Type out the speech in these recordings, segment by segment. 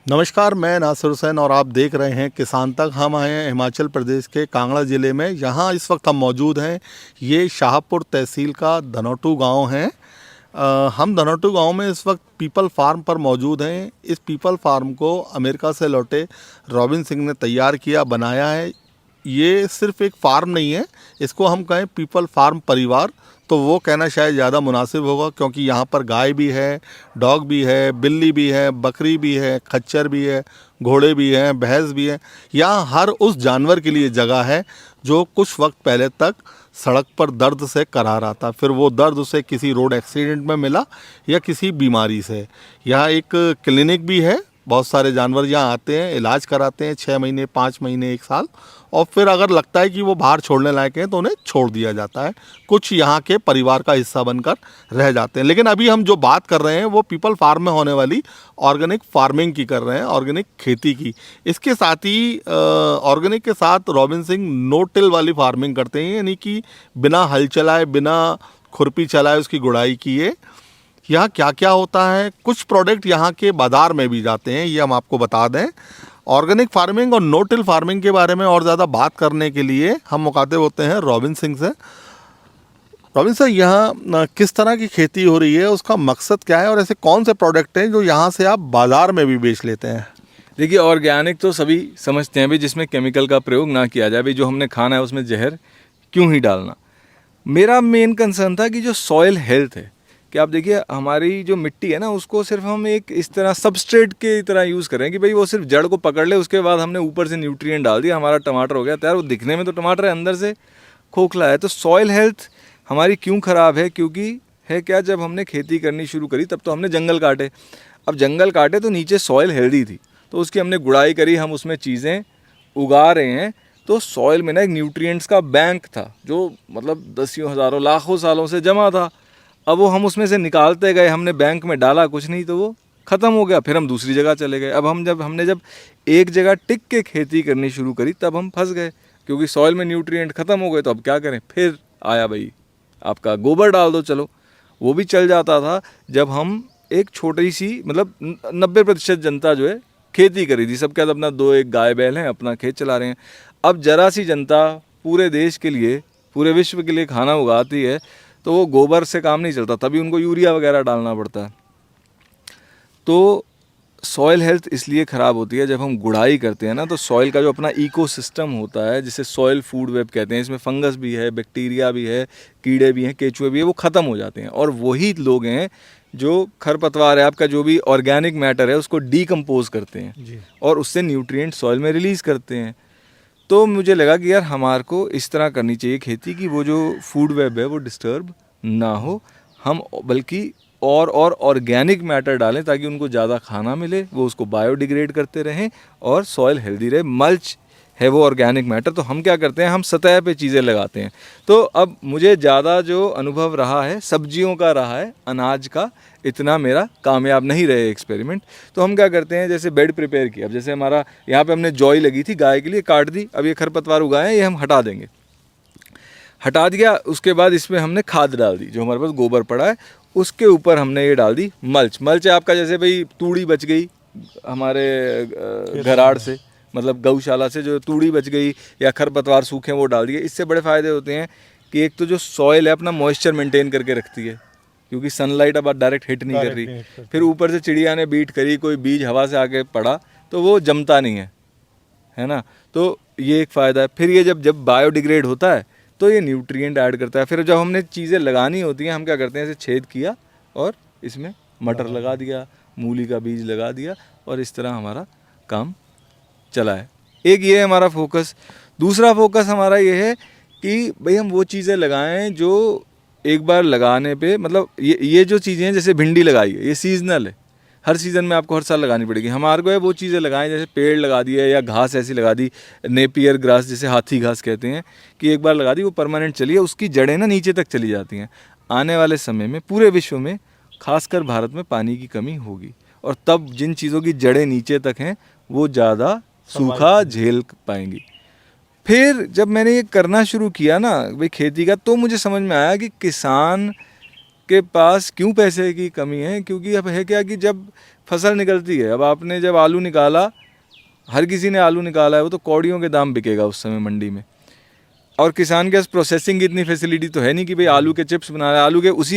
नमस्कार, मैं नासिर हुसैन और आप देख रहे हैं किसान तक। हम आए हैं हिमाचल प्रदेश के कांगड़ा ज़िले में। यहाँ इस वक्त हम मौजूद हैं। ये शाहपुर तहसील का धनोटू गांव है। हम धनोटू गांव में इस वक्त पीपल फार्म पर मौजूद हैं। इस पीपल फार्म को अमेरिका से लौटे रॉबिन सिंह ने तैयार किया, बनाया है। ये सिर्फ एक फार्म नहीं है, इसको हम कहें पीपल फार्म परिवार तो वो कहना शायद ज़्यादा मुनासिब होगा, क्योंकि यहाँ पर गाय भी है, डॉग भी है, बिल्ली भी है, बकरी भी है, खच्चर भी है, घोड़े भी हैं, भैंस भी हैं। यहाँ हर उस जानवर के लिए जगह है जो कुछ वक्त पहले तक सड़क पर दर्द से करा रहा था। फिर वो दर्द उसे किसी रोड एक्सीडेंट में मिला या किसी बीमारी से। यहाँ एक क्लिनिक भी है। बहुत सारे जानवर यहाँ आते हैं, इलाज कराते हैं 6 महीने, 5 महीने, 1 साल, और फिर अगर लगता है कि वो बाहर छोड़ने लायक हैं तो उन्हें छोड़ दिया जाता है। कुछ यहाँ के परिवार का हिस्सा बनकर रह जाते हैं। लेकिन अभी हम जो बात कर रहे हैं वो पीपल फार्म में होने वाली ऑर्गेनिक फार्मिंग की कर रहे हैं, ऑर्गेनिक खेती की। इसके साथ ही ऑर्गेनिक के साथ रॉबिन सिंह नो टिल वाली फार्मिंग करते हैं, यानी कि बिना हल चलाए, बिना खुरपी चलाए उसकी गुड़ाई किए। यहाँ क्या क्या होता है, कुछ प्रोडक्ट यहाँ के बाज़ार में भी जाते हैं, ये हम आपको बता दें। ऑर्गेनिक फार्मिंग और नो टिल फार्मिंग के बारे में और ज़्यादा बात करने के लिए हम मुखातिब होते हैं रॉबिन सिंह से। रॉबिन सर, यहाँ किस तरह की खेती हो रही है, उसका मकसद क्या है, और ऐसे कौन से प्रोडक्ट हैं जो यहाँ से आप बाज़ार में भी बेच लेते हैं? देखिए, ऑर्गेनिक तो सभी समझते हैं भी जिसमें केमिकल का प्रयोग ना किया जाए, भी जो हमने खाना है उसमें जहर क्यों ही डालना। मेरा मेन कंसर्न था कि जो सॉइल हेल्थ है, कि आप देखिए हमारी जो मिट्टी है ना, उसको सिर्फ हम एक इस तरह सबस्ट्रेट के तरह यूज़ करें कि भाई वो सिर्फ जड़ को पकड़ ले, उसके बाद हमने ऊपर से न्यूट्रिएंट डाल दिया, हमारा टमाटर हो गया तैयार। वो दिखने में तो टमाटर है, अंदर से खोखला है। तो सॉइल हेल्थ हमारी क्यों ख़राब है? क्योंकि है क्या, जब हमने खेती करनी शुरू करी तब तो हमने जंगल काटे। अब जंगल काटे तो नीचे सॉइल हेल्दी थी, तो उसकी हमने गुड़ाई करी, हम उसमें चीज़ें उगा रहे हैं। तो सॉइल में ना एक न्यूट्रिएंट्स का बैंक था जो मतलब दसियों हज़ारों लाखों सालों से जमा था। अब वो हम उसमें से निकालते गए, हमने बैंक में डाला कुछ नहीं तो वो ख़त्म हो गया। फिर हम दूसरी जगह चले गए। अब हमने जब एक जगह टिक के खेती करनी शुरू करी तब हम फंस गए, क्योंकि सॉइल में न्यूट्रिएंट ख़त्म हो गए। तो अब क्या करें? फिर आया भाई आपका गोबर डाल दो, चलो वो भी चल जाता था। जब हम एक छोटी सी मतलब 90% जनता जो है खेती करी थी, सबके साथ अपना 2-1 गाय बैल हैं, अपना खेत चला रहे हैं। अब जरा सी जनता पूरे देश के लिए, पूरे विश्व के लिए खाना उगाती है, तो वो गोबर से काम नहीं चलता, तभी उनको यूरिया वगैरह डालना पड़ता है। तो सॉइल हेल्थ इसलिए ख़राब होती है जब हम गुड़ाई करते हैं ना, तो सॉइल का जो अपना इकोसिस्टम होता है, जिसे सॉइल फूड वेब कहते हैं, इसमें फंगस भी है, बैक्टीरिया भी है, कीड़े भी हैं, केचुए भी है, वो ख़त्म हो जाते हैं। और वही लोग हैं जो खरपतवार है, आपका जो भी ऑर्गेनिक मैटर है, उसको डीकम्पोज करते हैं जी। और उससे न्यूट्रिएंट सॉइल में रिलीज़ करते हैं। तो मुझे लगा कि यार हमारे को इस तरह करनी चाहिए खेती कि वो जो फूड वेब है वो डिस्टर्ब ना हो, हम बल्कि और ऑर्गेनिक मैटर डालें ताकि उनको ज़्यादा खाना मिले, वो उसको बायोडिग्रेड करते रहें और सॉइल हेल्दी रहे। मल्च है वो ऑर्गेनिक मैटर। तो हम क्या करते हैं, हम सतह पे चीज़ें लगाते हैं। तो अब मुझे ज़्यादा जो अनुभव रहा है सब्जियों का रहा है, अनाज का इतना मेरा कामयाब नहीं रहे एक्सपेरिमेंट। तो हम क्या करते हैं, जैसे बेड प्रिपेयर किया। अब जैसे हमारा यहाँ पे हमने जॉई लगी थी गाय के लिए, काट दी। अब ये खरपतवार उगाए हैं, ये हम हटा देंगे, हटा दिया। उसके बाद इसमें हमने खाद डाल दी, जो हमारे पास गोबर पड़ा है उसके ऊपर हमने ये डाल दी मल्च। मल्च है आपका, जैसे भाई तूड़ी बच गई हमारे घराड़ से, मतलब गौशाला से जो तूड़ी बच गई या खरपतवार सूखे वो डाल दिए। इससे बड़े फ़ायदे होते हैं कि एक तो जो सॉइल है अपना मॉइस्चर मेंटेन करके रखती है, क्योंकि सनलाइट अब डायरेक्ट हिट नहीं कर रही। फिर ऊपर से चिड़िया ने बीट करी, कोई बीज हवा से आके पड़ा तो वो जमता नहीं है ना। तो ये एक फ़ायदा है। फिर ये जब बायोडिग्रेड होता है तो ये न्यूट्रिएंट ऐड करता है। फिर जब हमने चीज़ें लगानी होती हैं, हम क्या करते हैं, इसे छेद किया और इसमें मटर लगा दिया, मूली का बीज लगा दिया, और इस तरह हमारा काम चला है। एक ये है हमारा फोकस। दूसरा फोकस हमारा ये है कि भाई हम वो चीज़ें लगाएं जो एक बार लगाने पे, मतलब ये जो चीज़ें हैं, जैसे भिंडी लगाई है, ये सीजनल है, हर सीज़न में आपको हर साल लगानी पड़ेगी। हमारे को है वो चीज़ें लगाएं, जैसे पेड़ लगा दिए या घास ऐसी लगा दी, नेपियर ग्रास जिसे हाथी घास कहते हैं, कि एक बार लगा दी वो परमानेंट चली है, उसकी जड़ें ना नीचे तक चली जाती हैं। आने वाले समय में पूरे विश्व में, खासकर भारत में, पानी की कमी होगी, और तब जिन चीज़ों की जड़ें नीचे तक हैं वो ज़्यादा सूखा झेल पाएंगी। फिर जब मैंने ये करना शुरू किया ना भाई खेती का, तो मुझे समझ में आया कि किसान के पास क्यों पैसे की कमी है, क्योंकि अब है क्या कि जब फसल निकलती है, अब आपने जब आलू निकाला, हर किसी ने आलू निकाला है, वो तो कौड़ियों के दाम बिकेगा उस समय मंडी में, और किसान के पास प्रोसेसिंग की इतनी फैसिलिटी तो है नहीं कि भाई आलू के चिप्स बना रहे,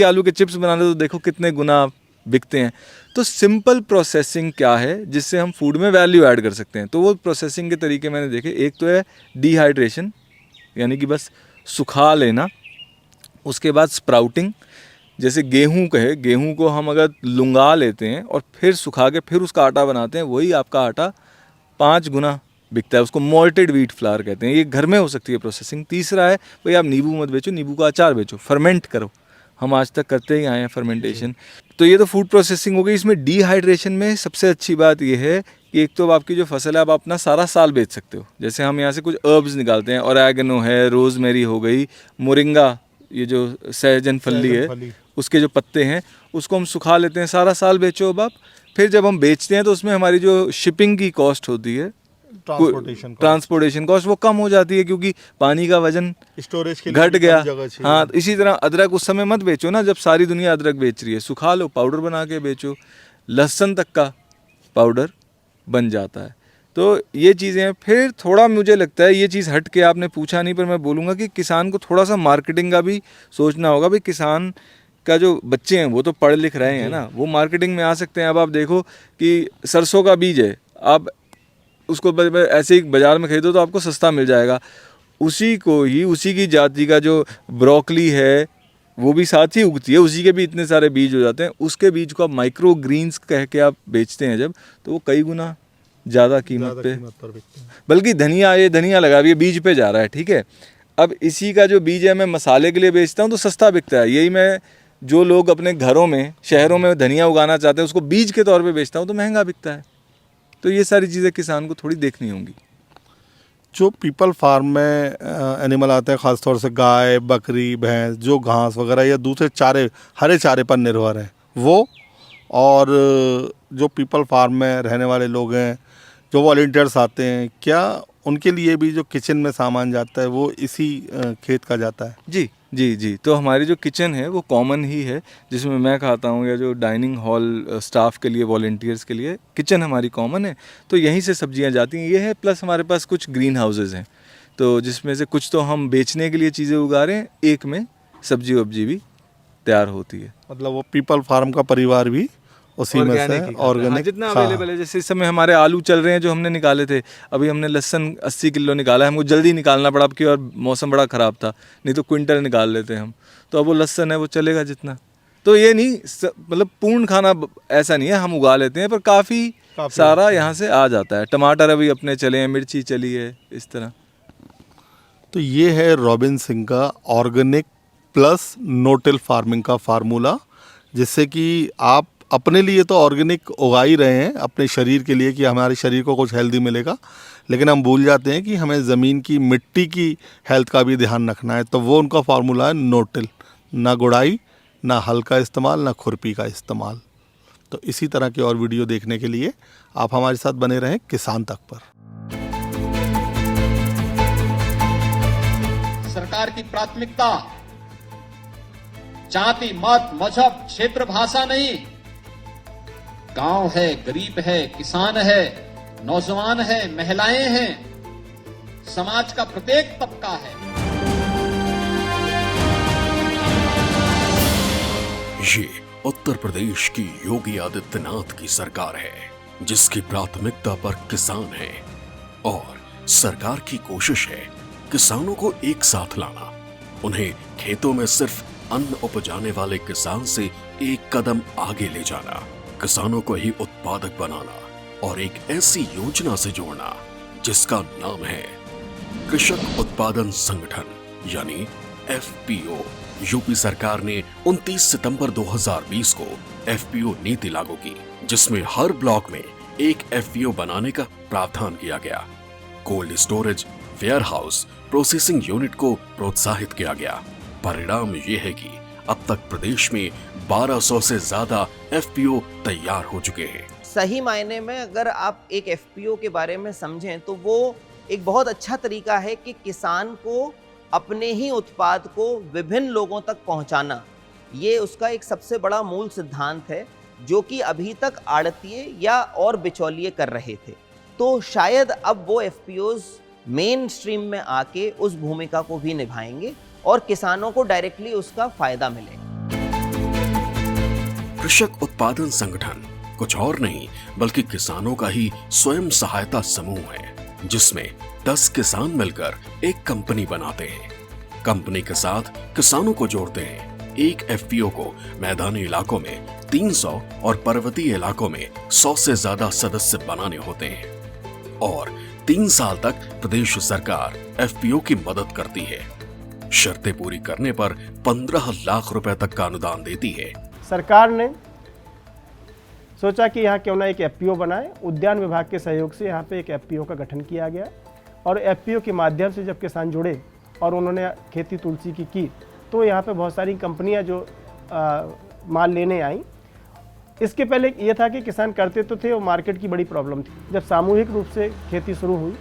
आलू के चिप्स बना रहे तो देखो कितने गुना बिकते हैं। तो सिंपल प्रोसेसिंग क्या है जिससे हम फूड में वैल्यू ऐड कर सकते हैं, तो वो प्रोसेसिंग के तरीके मैंने देखे। एक तो है डिहाइड्रेशन, यानी कि बस सुखा लेना, उसके बाद स्प्राउटिंग, जैसे गेहूं कहे, गेहूं को हम अगर लुंगा लेते हैं और फिर सुखा के फिर उसका आटा बनाते हैं, वही आपका आटा 5 गुना बिकता है, उसको मॉल्टेड व्हीट फ्लावर कहते हैं। ये घर में हो सकती है प्रोसेसिंग। तीसरा है भाई आप नींबू मत बेचो, नींबू का अचार बेचो, फर्मेंट करो, हम आज तक करते ही आए हैं फर्मेंटेशन। तो ये तो फूड प्रोसेसिंग हो गई। इसमें डिहाइड्रेशन में सबसे अच्छी बात ये है कि एक तो आपकी जो फसल है आप अपना सारा साल बेच सकते हो। जैसे हम यहाँ से कुछ हर्ब्स निकालते हैं, ऑरेगनो है, रोजमेरी हो गई, मोरिंगा, ये जो सहजन फली है, उसके जो पत्ते हैं उसको हम सुखा लेते हैं, सारा साल बेचो। अब आप फिर जब हम बेचते हैं तो उसमें हमारी जो शिपिंग की कॉस्ट होती है, ट्रांसपोर्टेशन कॉस्ट, वो कम हो जाती है, क्योंकि पानी का वजन स्टोरेज के लिए घट गया। हाँ, तो इसी तरह अदरक उस समय मत बेचो ना जब सारी दुनिया अदरक बेच रही है, सुखा लो, पाउडर बना के बेचो, लहसुन तक का पाउडर बन जाता है। तो ये चीज़ें हैं। फिर थोड़ा मुझे लगता है, ये चीज़ हट के आपने पूछा नहीं पर मैं बोलूँगा कि किसान को थोड़ा सा मार्केटिंग का भी सोचना होगा। भाई किसान का जो बच्चे हैं वो तो पढ़ लिख रहे हैं ना, वो मार्केटिंग में आ सकते हैं। अब आप देखो कि सरसों का बीज है, आप उसको ऐसे ही बाज़ार में खरीदो तो आपको सस्ता मिल जाएगा। उसी को ही, उसी की जाति का जो ब्रोकली है वो भी साथ ही उगती है, उसी के भी इतने सारे बीज हो जाते हैं। उसके बीज को आप माइक्रो ग्रीन्स कह के आप बेचते हैं जब, तो वो कई गुना ज़्यादा कीमत पे बिकते हैं। बल्कि धनिया, ये धनिया लगा ये बीज पे जा रहा है, ठीक है। अब इसी का जो बीज है मैं मसाले के लिए बेचता हूँ तो सस्ता बिकता है। यही मैं जो लोग अपने घरों में, शहरों में धनिया उगाना चाहते हैं उसको बीज के तौर पे बेचता हूँ तो महंगा बिकता है। तो ये सारी चीज़ें किसान को थोड़ी देखनी होंगी। जो पीपल फार्म में एनिमल आते हैं, ख़ासतौर से गाय, बकरी, भैंस, जो घास वगैरह या दूसरे चारे, हरे चारे पर निर्भर हैं वो, और जो पीपल फार्म में रहने वाले लोग हैं, जो वॉलंटियर्स आते हैं, क्या उनके लिए भी जो किचन में सामान जाता है वो इसी खेत का जाता है? जी जी जी। तो हमारी जो किचन है वो कॉमन ही है, जिसमें मैं खाता हूँ, या जो डाइनिंग हॉल स्टाफ के लिए, वॉलंटियर्स के लिए किचन हमारी कॉमन है, तो यहीं से सब्जियाँ जाती हैं। ये है, प्लस हमारे पास कुछ ग्रीन हाउसेज़ हैं, तो जिसमें से कुछ तो हम बेचने के लिए चीज़ें उगा रहे हैं, एक में सब्जी वब्जी भी तैयार होती है। मतलब वो पीपल फार्म का परिवार भी उसी में से ऑर्गेनिक जितना अवेलेबल है। जैसे इस समय हमारे आलू चल रहे हैं जो हमने निकाले थे, अभी हमने लहसुन 80 किलो निकाला है, हमको जल्दी निकालना पड़ा क्योंकि और मौसम बड़ा ख़राब था, नहीं तो क्विंटल निकाल लेते हम। तो अब वो लहसुन है वो चलेगा जितना। तो ये नहीं मतलब पूर्ण खाना ऐसा नहीं है, हम उगा लेते हैं पर काफ़ी सारा यहाँ से आ जाता है। टमाटर अभी अपने चले हैं, मिर्ची चली है, इस तरह। तो ये है रॉबिन सिंह का organic plus no till farming का फार्मूला, जिससे कि आप अपने लिए तो ऑर्गेनिक उगा ही रहे हैं, अपने शरीर के लिए कि हमारे शरीर को कुछ हेल्दी मिलेगा, लेकिन हम भूल जाते हैं कि हमें ज़मीन की, मिट्टी की हेल्थ का भी ध्यान रखना है। तो वो उनका फार्मूला है नो टिल, ना गुड़ाई, ना हल का इस्तेमाल, ना खुरपी का इस्तेमाल। तो इसी तरह की और वीडियो देखने के लिए आप हमारे साथ बने रहें किसान तक पर। सरकार की प्राथमिकता जाति, मत, मजहब, क्षेत्र, भाषा नहीं, गांव है, गरीब है, किसान है, नौजवान है, महिलाएं हैं, समाज का प्रत्येक तबका है। ये उत्तर प्रदेश की योगी आदित्यनाथ की सरकार है, जिसकी प्राथमिकता पर किसान है, और सरकार की कोशिश है किसानों को एक साथ लाना, उन्हें खेतों में सिर्फ अन्न उपजाने वाले किसान से एक कदम आगे ले जाना, किसानों को ही उत्पादक बनाना और एक ऐसी योजना से जोड़ना जिसका नाम है कृषक उत्पादन संगठन, यानी FPO। यूपी सरकार ने 29 सितंबर 2020 को FPO नीति लागू की, जिसमें हर ब्लॉक में एक FPO बनाने का प्रावधान किया गया। Cold storage, warehouse, processing unit को प्रोत्साहित किया गया। परिणाम ये है कि अब तक प्रदेश में 1200 से ज्यादा FPO तैयार हो चुके हैं। सही मायने में अगर आप एक FPO के बारे में समझें तो वो एक बहुत अच्छा तरीका है कि किसान को अपने ही उत्पाद को विभिन्न लोगों तक पहुंचाना। ये उसका एक सबसे बड़ा मूल सिद्धांत है, जो कि अभी तक आड़तिए या और बिचौलिए कर रहे थे। तो शायद अब वो एफपीओज मेन स्ट्रीम में आके उस भूमिका को भी निभाएंगे और किसानों को डायरेक्टली उसका फायदा मिलेगा। कृषक उत्पादन संगठन कुछ और नहीं बल्कि किसानों का ही स्वयं सहायता समूह है, जिसमें 10 किसान मिलकर एक कंपनी बनाते हैं। कंपनी के साथ किसानों को जोड़ते हैं। एक एफपीओ को मैदानी इलाकों में 300 और पर्वतीय इलाकों में 100 से ज्यादा सदस्य बनाने होते हैं और 3 साल तक प्रदेश सरकार एफपीओ की मदद करती है। शर्तें पूरी करने पर 15 लाख रुपए तक का अनुदान देती है। सरकार ने सोचा कि यहाँ क्यों ना एक एफपीओ बनाए। उद्यान विभाग के सहयोग से यहाँ पे एक एफपीओ का गठन किया गया और एफपीओ के माध्यम से जब किसान जुड़े और उन्होंने खेती तुलसी की तो यहाँ पे बहुत सारी कंपनियाँ जो माल लेने आई। इसके पहले ये था कि किसान करते तो थे और मार्केट की बड़ी प्रॉब्लम थी। जब सामूहिक रूप से खेती शुरू हुई,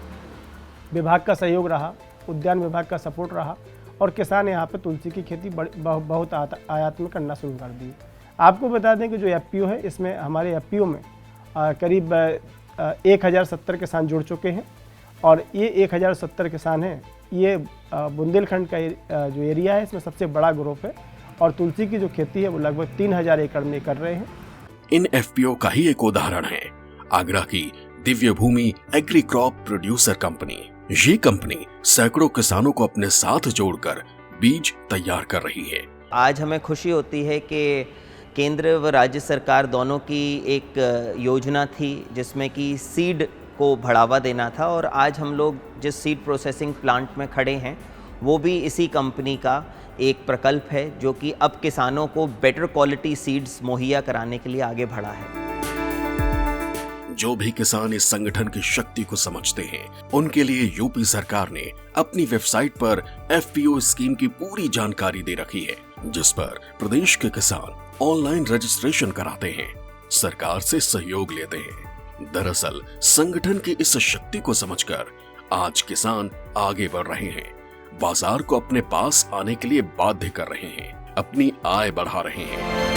विभाग का सहयोग रहा, उद्यान विभाग का सपोर्ट रहा और किसान यहाँ पे तुलसी की खेती बहुत आयात में करना शुरू कर दी। आपको बता दें कि जो एफपीओ है, इसमें हमारे एफपीओ में करीब 1070 किसान जुड़ चुके हैं और ये 1070 किसान हैं, ये बुंदेलखंड का जो एरिया है इसमें सबसे बड़ा ग्रुप है और तुलसी की जो खेती है वो लगभग 3000 एकड़ में कर रहे हैं। इन एफपीओ का ही एक उदाहरण है आगरा की दिव्य भूमि एग्री क्रॉप प्रोड्यूसर कंपनी। ये कंपनी सैकड़ों किसानों को अपने साथ जोड़कर बीज तैयार कर रही है। आज हमें खुशी होती है कि केंद्र व राज्य सरकार दोनों की एक योजना थी जिसमें कि सीड को बढ़ावा देना था और आज हम लोग जिस सीड प्रोसेसिंग प्लांट में खड़े हैं वो भी इसी कंपनी का एक प्रकल्प है, जो कि अब किसानों को बेटर क्वालिटी सीड्स मुहैया कराने के लिए आगे बढ़ा है। जो भी किसान इस संगठन की शक्ति को समझते हैं, उनके लिए यूपी सरकार ने अपनी वेबसाइट पर एफपीओ स्कीम की पूरी जानकारी दे रखी है, जिस पर प्रदेश के किसान ऑनलाइन रजिस्ट्रेशन कराते हैं, सरकार से सहयोग लेते हैं। दरअसल संगठन की इस शक्ति को समझकर आज किसान आगे बढ़ रहे हैं, बाजार को अपने पास आने के लिए बाध्य कर रहे हैं, अपनी आय बढ़ा रहे हैं।